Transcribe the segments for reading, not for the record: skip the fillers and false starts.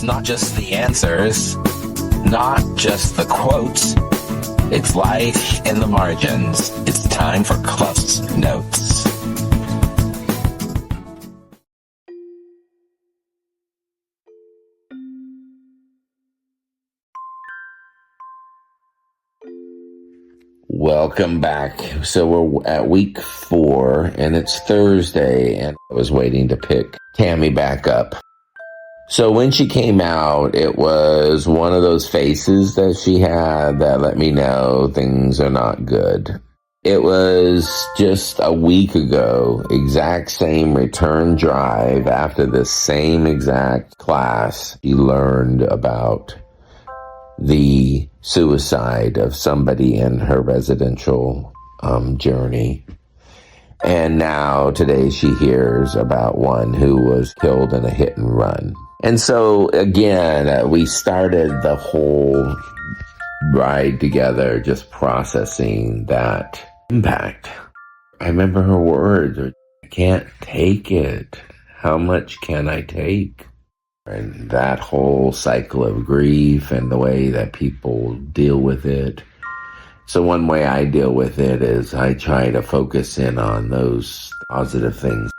not just the answers, not just the quotes. It's life in the margins. It's time for CluffsNotes. Welcome back. So we're at week 4, and it's Thursday, and I was waiting to pick Tammy back up. So when she came out, it was one of those faces that she had that let me know things are not good. It was just a week ago, exact same return drive after the same exact class. She learned about the suicide of somebody in her residential journey. And now today she hears about one who was killed in a hit and run. And so again, we started the whole ride together, just processing that impact. I remember her words, I can't take it. How much can I take? And that whole cycle of grief and the way that people deal with it. So one way I deal with it is I try to focus in on those positive things.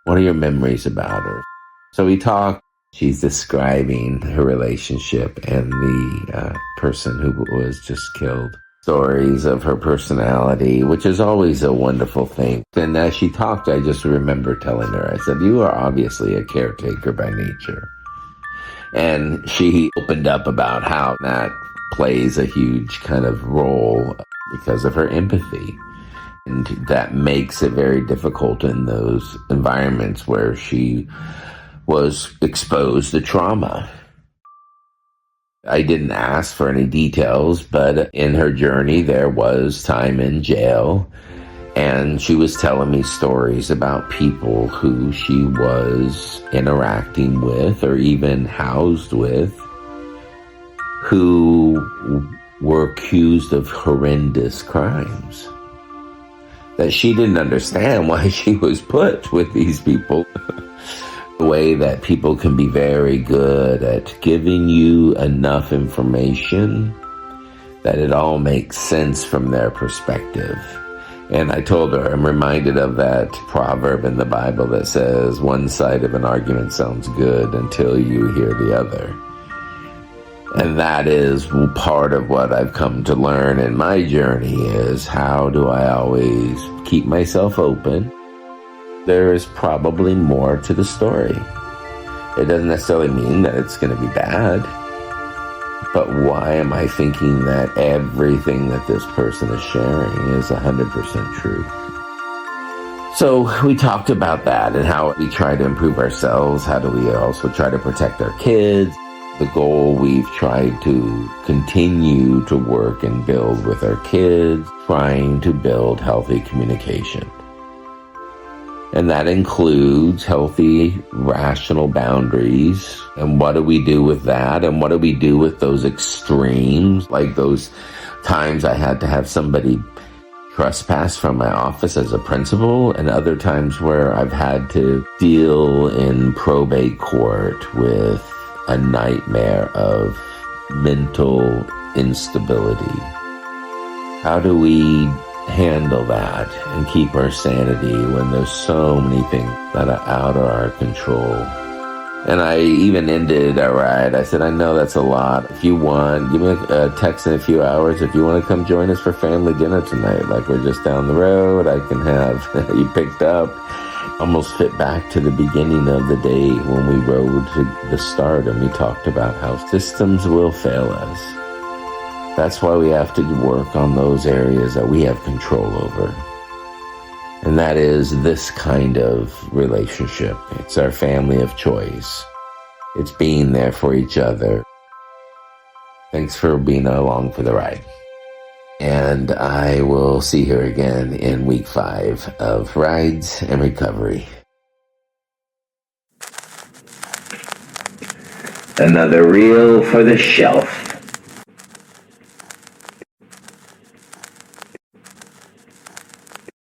What are your memories about her? So we talk. She's describing her relationship and the person who was just killed. Stories of her personality, which is always a wonderful thing. And as she talked, I just remember telling her, I said, you are obviously a caretaker by nature. And she opened up about how that plays a huge kind of role because of her empathy. And that makes it very difficult in those environments where she was exposed to trauma. I didn't ask for any details, but in her journey, there was time in jail. And she was telling me stories about people who she was interacting with or even housed with who were accused of horrendous crimes. That she didn't understand why she was put with these people. The way that people can be very good at giving you enough information that it all makes sense from their perspective. And I told her, I'm reminded of that proverb in the Bible that says, one side of an argument sounds good until you hear the other. And that is part of what I've come to learn in my journey is how do I always keep myself open? There is probably more to the story. It doesn't necessarily mean that it's going to be bad. But why am I thinking that everything that this person is sharing is 100% true? So we talked about that and how we try to improve ourselves. How do we also try to protect our kids? The goal we've tried to continue to work and build with our kids, trying to build healthy communication. And that includes healthy, rational boundaries. And what do we do with that? And what do we do with those extremes? Like those times I had to have somebody trespass from my office as a principal, and other times where I've had to deal in probate court with a nightmare of mental instability. How do we handle that and keep our sanity when there's so many things that are out of our control? And I even ended a ride. I said, I know that's a lot. If you want, give me a text in a few hours. If you want to come join us for family dinner tonight, like we're just down the road, I can have you picked up. Almost fit back to the beginning of the day when we rode to the start and we talked about how systems will fail us. That's why we have to work on those areas that we have control over. And that is this kind of relationship. It's our family of choice. It's being there for each other. Thanks for being along for the ride. And I will see her again in week 5 of Rides and Recovery. Another reel for the shelf.